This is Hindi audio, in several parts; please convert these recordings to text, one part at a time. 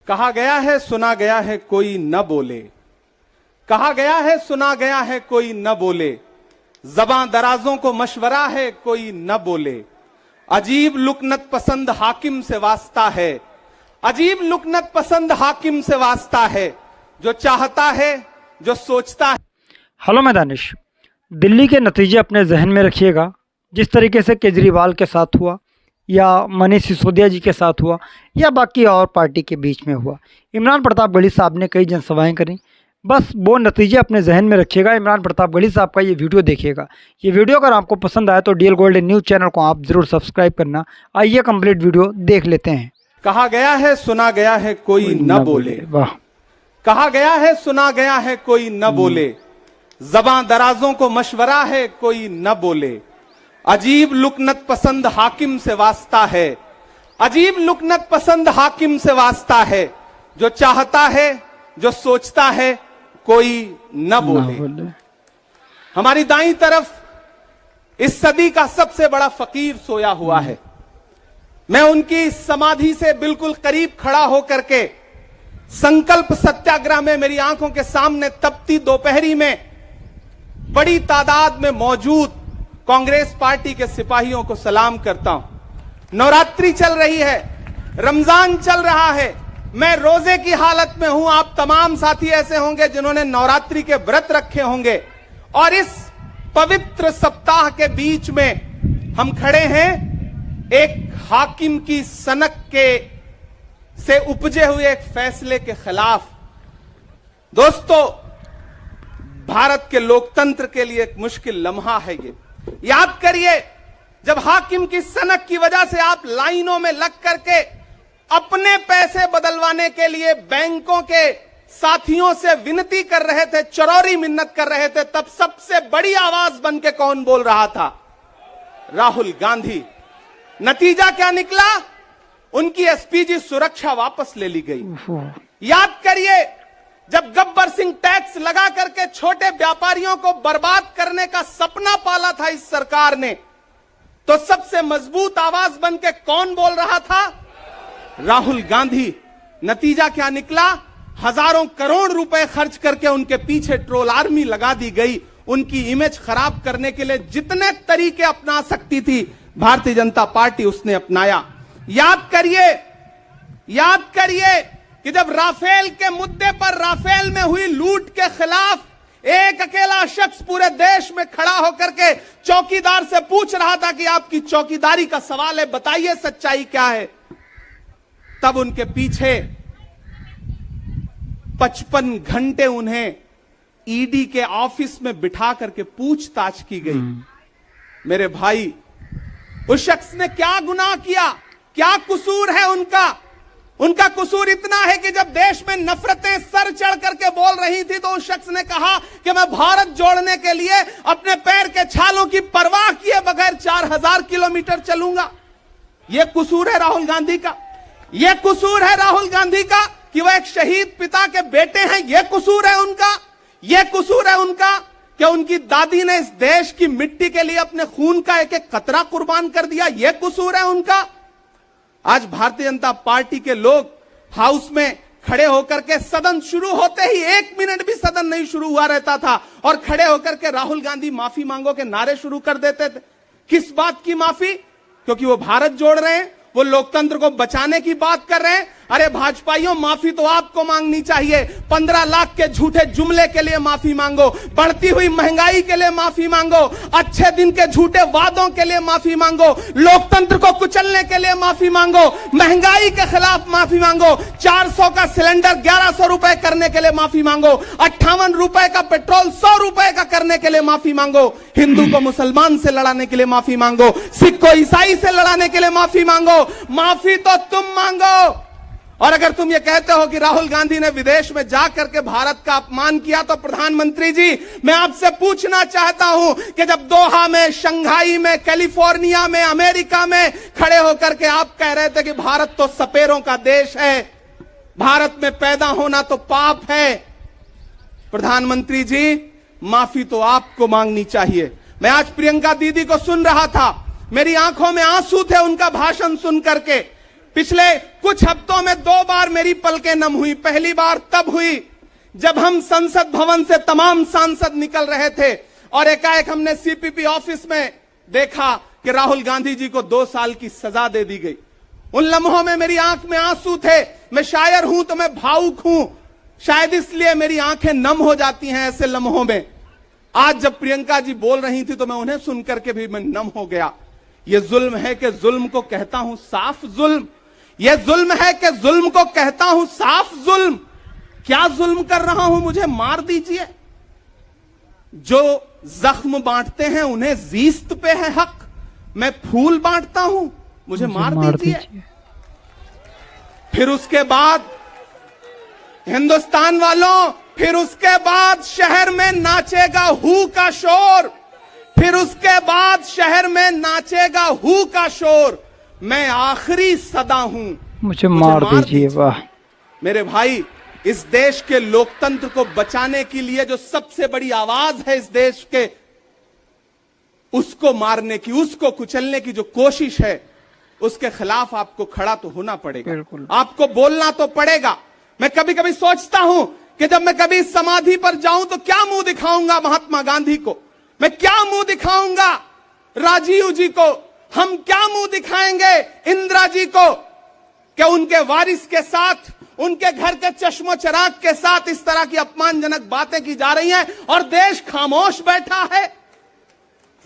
कहा गया है सुना गया है कोई न बोले, कहा गया है सुना गया है कोई न बोले, ज़बां दराजों को मशवरा है कोई न बोले, अजीब लुकनत पसंद हाकिम से वास्ता है, अजीब लुकनत पसंद हाकिम से वास्ता है, जो चाहता है जो सोचता है। हेलो मैं दानिश, दिल्ली के नतीजे अपने जहन में रखिएगा। जिस तरीके से केजरीवाल के साथ हुआ या मनीष सिसोदिया जी के साथ हुआ या बाकी और पार्टी के बीच में हुआ, इमरान प्रतापगढ़ी साहब ने कई जनसभाएं करी। बस वो नतीजे अपने जहन में रखिएगा। इमरान प्रतापगढ़ी साहब का ये वीडियो देखिएगा। ये वीडियो अगर आपको पसंद आए तो डीएल गोल्डन न्यूज़ चैनल को आप ज़रूर सब्सक्राइब करना। आइए कंप्लीट वीडियो देख लेते हैं। कहा गया है सुना गया है कोई न बोले, वाह। कहा गया है सुना गया है कोई न बोले, ज़बां दराजों को मशवरा है कोई न बोले, अजीब लुकनत पसंद हाकिम से वास्ता है, अजीब लुकनत पसंद हाकिम से वास्ता है, जो चाहता है जो सोचता है कोई न बोले। हमारी दाईं तरफ इस सदी का सबसे बड़ा फकीर सोया हुआ है। मैं उनकी समाधि से बिल्कुल करीब खड़ा होकर के संकल्प सत्याग्रह में मेरी आंखों के सामने तपती दोपहरी में बड़ी तादाद में मौजूद कांग्रेस पार्टी के सिपाहियों को सलाम करता हूं। नवरात्रि चल रही है, रमजान चल रहा है, मैं रोजे की हालत में हूं। आप तमाम साथी ऐसे होंगे जिन्होंने नवरात्रि के व्रत रखे होंगे और इस पवित्र सप्ताह के बीच में हम खड़े हैं एक हाकिम की सनक के से उपजे हुए एक फैसले के खिलाफ। दोस्तों, भारत के लोकतंत्र के लिए एक मुश्किल लम्हा है ये। याद करिए, जब हाकिम की सनक की वजह से आप लाइनों में लग करके अपने पैसे बदलवाने के लिए बैंकों के साथियों से विनती कर रहे थे, चरौरी मिन्नत कर रहे थे, तब सबसे बड़ी आवाज बन के कौन बोल रहा था? राहुल गांधी। नतीजा क्या निकला? उनकी एसपीजी सुरक्षा वापस ले ली गई। याद करिए, जब गब्बर सिंह टैक्स लगा करके छोटे व्यापारियों को बर्बाद करने का सपना पाला था इस सरकार ने, तो सबसे मजबूत आवाज बन के कौन बोल रहा था? राहुल गांधी। नतीजा क्या निकला? हजारों करोड़ रुपए खर्च करके उनके पीछे ट्रोल आर्मी लगा दी गई। उनकी इमेज खराब करने के लिए जितने तरीके अपना सकती थी भारतीय जनता पार्टी उसने अपनाया। याद करिए कि जब राफेल के मुद्दे पर, राफेल में हुई लूट के खिलाफ एक अकेला शख्स पूरे देश में खड़ा होकर के चौकीदार से पूछ रहा था कि आपकी चौकीदारी का सवाल है, बताइए सच्चाई क्या है। तब उनके पीछे 55 घंटे उन्हें ईडी के ऑफिस में बिठा करके पूछताछ की गई। मेरे भाई, उस शख्स ने क्या गुनाह किया? क्या कसूर है उनका? उनका कसूर इतना है कि जब देश में नफरतें सर चढ़ करके बोल रही थी तो उस शख्स ने कहा कि मैं भारत जोड़ने के लिए अपने पैर के छालों की परवाह किए बगैर 4000 किलोमीटर चलूंगा। यह कसूर है राहुल गांधी का। यह कसूर है राहुल गांधी का कि वह एक शहीद पिता के बेटे हैं। यह कसूर है उनका। यह कसूर है उनका कि उनकी दादी ने इस देश की मिट्टी के लिए अपने खून का एक एक कतरा कुर्बान कर दिया। यह कसूर है उनका। आज भारतीय जनता पार्टी के लोग हाउस में खड़े होकर के, सदन शुरू होते ही 1 मिनट भी सदन नहीं शुरू हुआ रहता था और खड़े होकर के राहुल गांधी माफी मांगो के नारे शुरू कर देते थे। किस बात की माफी? क्योंकि वो भारत जोड़ रहे हैं, वो लोकतंत्र को बचाने की बात कर रहे हैं। अरे भाजपाइयों, माफी तो आपको मांगनी चाहिए। 15 लाख के झूठे जुमले के लिए माफी मांगो, बढ़ती हुई महंगाई के लिए माफी मांगो, अच्छे दिन के झूठे वादों के लिए माफी मांगो, लोकतंत्र को कुचलने के लिए माफी मांगो, महंगाई के खिलाफ माफी मांगो, 400 का सिलेंडर 1100 रुपए करने के लिए माफी मांगो, 58 रुपए का पेट्रोल 100 रुपए का करने के लिए माफी मांगो, हिंदू को मुसलमान से लड़ाने के लिए माफी मांगो, सिख को ईसाई से लड़ाने के लिए माफी मांगो। माफी तो तुम मांगो। और अगर तुम ये कहते हो कि राहुल गांधी ने विदेश में जाकर के भारत का अपमान किया, तो प्रधानमंत्री जी, मैं आपसे पूछना चाहता हूं कि जब दोहा में, शंघाई में, कैलिफोर्निया में, अमेरिका में खड़े होकर के आप कह रहे थे कि भारत तो सपेरों का देश है, भारत में पैदा होना तो पाप है, प्रधानमंत्री जी, माफी तो आपको मांगनी चाहिए। मैं आज प्रियंका दीदी को सुन रहा था, मेरी आंखों में आंसू थे उनका भाषण सुन करके। पिछले कुछ हफ्तों में 2 बार मेरी पलकें नम हुई। पहली बार तब हुई जब हम संसद भवन से तमाम सांसद निकल रहे थे और एकाएक हमने सीपीपी ऑफिस में देखा कि राहुल गांधी जी को 2 साल की सजा दे दी गई। उन लम्हों में मेरी आंख में आंसू थे। मैं शायर हूं तो मैं भावुक हूं, शायद इसलिए मेरी आंखें नम हो जाती हैं ऐसे लम्हों में। आज जब प्रियंका जी बोल रही थी तो मैं उन्हें सुनकर के भी मैं नम हो गया। यह जुल्म है कि जुल्म को कहता हूं साफ जुल्म, यह जुल्म है कि जुल्म को कहता हूं साफ जुल्म। क्या जुल्म कर रहा हूं, मुझे मार दीजिए। जो जख्म बांटते हैं उन्हें जीस्त पे है हक, मैं फूल बांटता हूं, मुझे मार दीजिए। फिर उसके बाद हिंदुस्तान वालों, फिर उसके बाद शहर में नाचेगा हू का शोर, फिर उसके बाद शहर में नाचेगा हू का शोर। मैं आखिरी सदा हूं, मुझे मार दीजिए। वाह मेरे भाई, इस देश के लोकतंत्र को बचाने के लिए जो सबसे बड़ी आवाज है इस देश के, उसको मारने की, उसको कुचलने की जो कोशिश है, उसके खिलाफ आपको खड़ा तो होना पड़ेगा, आपको बोलना तो पड़ेगा। मैं कभी कभी सोचता हूं कि जब मैं कभी समाधि पर जाऊं तो क्या मुंह दिखाऊंगा महात्मा गांधी को, मैं क्या मुंह दिखाऊंगा राजीव जी को, हम क्या मुंह दिखाएंगे इंदिरा जी को कि उनके वारिस के साथ, उनके घर के चश्मो चिराग के साथ इस तरह की अपमानजनक बातें की जा रही हैं और देश खामोश बैठा है।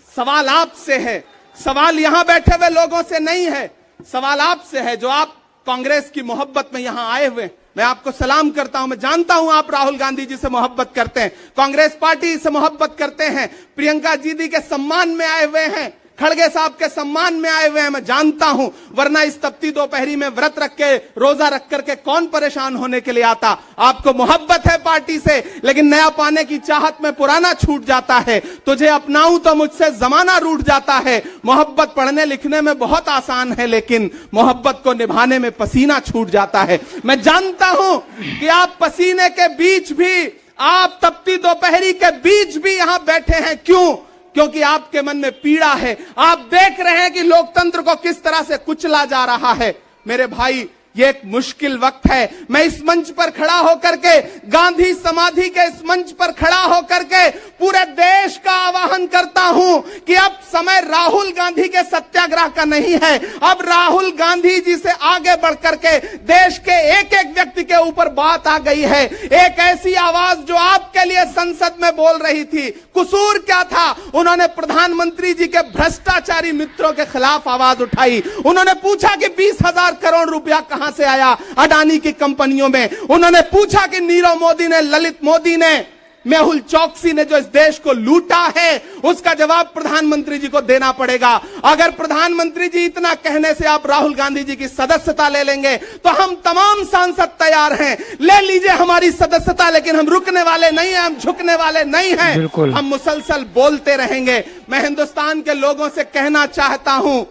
सवाल आपसे है, सवाल यहां बैठे हुए लोगों से नहीं है, सवाल आपसे है जो आप कांग्रेस की मोहब्बत में यहां आए हुए। मैं आपको सलाम करता हूं, मैं जानता हूं आप राहुल गांधी जी से मोहब्बत करते हैं, कांग्रेस पार्टी से मोहब्बत करते हैं, प्रियंका दीदी के सम्मान में आए हुए हैं, खड़गे साहब के सम्मान में आए हुए हैं, मैं जानता हूं। वरना इस तपती दोपहरी में व्रत रख के, रोजा रख करके कौन परेशान होने के लिए आता। आपको मोहब्बत है पार्टी से, लेकिन नया पाने की चाहत में पुराना छूट जाता है। तुझे अपनाऊं तो मुझसे जमाना रूठ जाता है। मोहब्बत पढ़ने लिखने में बहुत आसान है, लेकिन मोहब्बत को निभाने में पसीना छूट जाता है। मैं जानता हूं कि आप पसीने के बीच भी, आप तपती दोपहरी के बीच भी यहां बैठे हैं। क्यों? क्योंकि आपके मन में पीड़ा है। आप देख रहे हैं कि लोकतंत्र को किस तरह से कुचला जा रहा है। मेरे भाई, ये एक मुश्किल वक्त है। मैं इस मंच पर खड़ा होकर के, गांधी समाधि के इस मंच पर खड़ा होकर के पूरे देश का आह्वान करता हूं कि अब समय राहुल गांधी के सत्याग्रह का नहीं है। अब राहुल गांधी जी से आगे बढ़ करके देश के एक एक व्यक्ति के ऊपर बात आ गई है। एक ऐसी आवाज जो आपके लिए संसद में बोल रही थी, कसूर क्या था? उन्होंने प्रधानमंत्री जी के भ्रष्टाचारी मित्रों के खिलाफ आवाज उठाई। उन्होंने पूछा कि 20,000 करोड़ रुपया कहां से आया अडानी की कंपनियों में। उन्होंने पूछा कि नीरव मोदी ने, ललित मोदी ने, मेहुल चौकसी ने जो इस देश को लूटा है, उसका जवाब प्रधानमंत्री जी को देना पड़ेगा। अगर प्रधानमंत्री जी इतना कहने से आप राहुल गांधी जी की सदस्यता ले लेंगे तो हम तमाम सांसद तैयार हैं, ले लीजिए हमारी सदस्यता, लेकिन हम रुकने वाले नहीं हैं, हम झुकने वाले नहीं हैं, हम मुसलसल बोलते रहेंगे। मैं हिंदुस्तान के लोगों से कहना चाहता हूं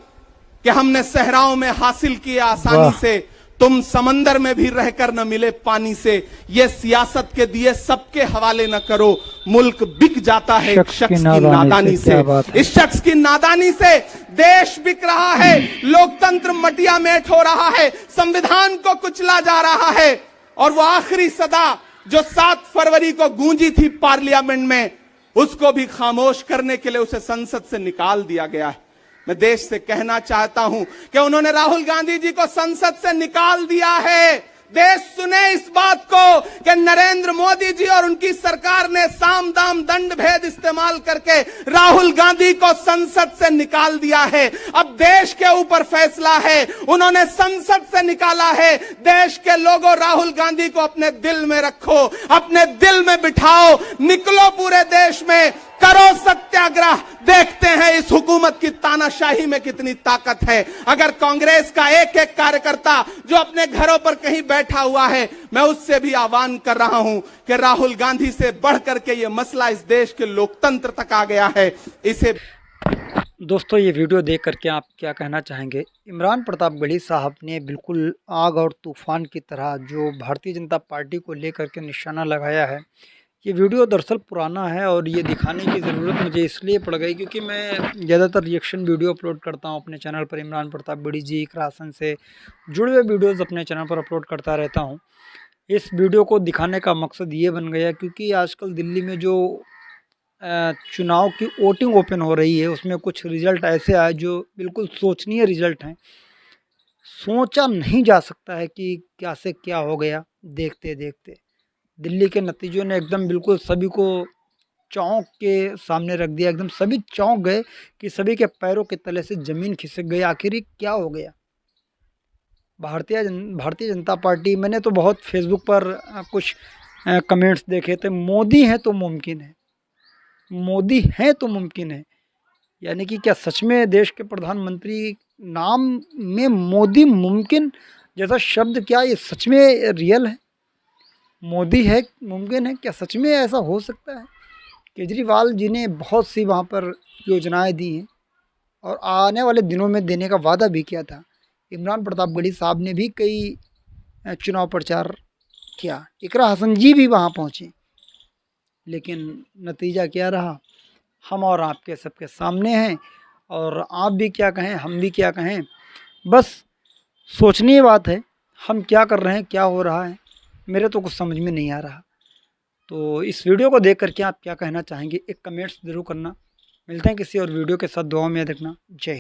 कि हमने सहराओं में हासिल किया आसानी से, तुम समंदर में भी रहकर न मिले पानी से। ये सियासत के दिए सबके हवाले न करो, मुल्क बिक जाता है एक शख्स की नादानी से। इस शख्स की नादानी से देश बिक रहा है, लोकतंत्र मटिया मेट हो रहा है, संविधान को कुचला जा रहा है। और वो आखिरी सदा जो 7 फरवरी को गूंजी थी पार्लियामेंट में, उसको भी खामोश करने के लिए उसे संसद से निकाल दिया गया है। मैं देश से कहना चाहता हूं कि उन्होंने राहुल गांधी जी को संसद से निकाल दिया है। देश सुने इस बात को कि नरेंद्र मोदी जी और उनकी सरकार ने साम दाम दंड भेद इस्तेमाल करके राहुल गांधी को संसद से निकाल दिया है। अब देश के ऊपर फैसला है, उन्होंने संसद से निकाला है। देश के लोगों, राहुल गांधी को अपने दिल में रखो, अपने दिल में बिठाओ, निकलो पूरे देश में, करो सत्याग्रह। देखते हैं इस हुकूमत की तानाशाही में कितनी ताकत है। अगर कांग्रेस का एक एक कार्यकर्ता जो अपने घरों पर कहीं बैठा हुआ है, मैं उससे भी आह्वान कर रहा हूं कि राहुल गांधी से बढ़ करके ये मसला इस देश के लोकतंत्र तक आ गया है, इसे। दोस्तों, ये वीडियो देख करके आप क्या कहना चाहेंगे? इमरान प्रतापगढ़ी साहब ने बिल्कुल आग और तूफान की तरह जो भारतीय जनता पार्टी को लेकर के निशाना लगाया है, ये वीडियो दरअसल पुराना है और ये दिखाने की ज़रूरत मुझे इसलिए पड़ गई क्योंकि मैं ज़्यादातर रिएक्शन वीडियो अपलोड करता हूँ अपने चैनल पर। इमरान प्रताप बड़ी जी राशन से जुड़े हुए वीडियोज़ अपने चैनल पर अपलोड करता रहता हूँ। इस वीडियो को दिखाने का मकसद ये बन गया क्योंकि आजकल दिल्ली में जो चुनाव की वोटिंग ओपन हो रही है उसमें कुछ रिज़ल्ट ऐसे आए जो बिल्कुल सोचनीय रिज़ल्ट हैं। सोचा नहीं जा सकता है कि क्या से क्या हो गया। देखते देखते दिल्ली के नतीजों ने एकदम बिल्कुल सभी को चौंक के सामने रख दिया। एकदम सभी चौंक गए कि सभी के पैरों के तले से ज़मीन खिसक गई। आखिर ये क्या हो गया? भारतीय जनता पार्टी, मैंने तो बहुत फेसबुक पर कुछ कमेंट्स देखे थे, मोदी हैं तो मुमकिन है, मोदी हैं तो मुमकिन है। यानी कि क्या सच में देश के प्रधानमंत्री नाम में मोदी मुमकिन जैसा शब्द, क्या ये सच में रियल है? मोदी है मुमकिन है, क्या सच में ऐसा हो सकता है? केजरीवाल जी ने बहुत सी वहाँ पर योजनाएं दी हैं और आने वाले दिनों में देने का वादा भी किया था। इमरान प्रतापगढ़ी साहब ने भी कई चुनाव प्रचार किया। इकरा हसन जी भी वहाँ पहुँचे, लेकिन नतीजा क्या रहा? हम और आपके सबके सामने हैं और आप भी क्या कहें, हम भी क्या कहें, बस सोचने की बात है। हम क्या कर रहे हैं, क्या हो रहा है, मेरे तो कुछ समझ में नहीं आ रहा। तो इस वीडियो को देख करके आप क्या कहना चाहेंगे, एक कमेंट्स ज़रूर करना। मिलते हैं किसी और वीडियो के साथ। दुआ में याद रखना। जय हिंद।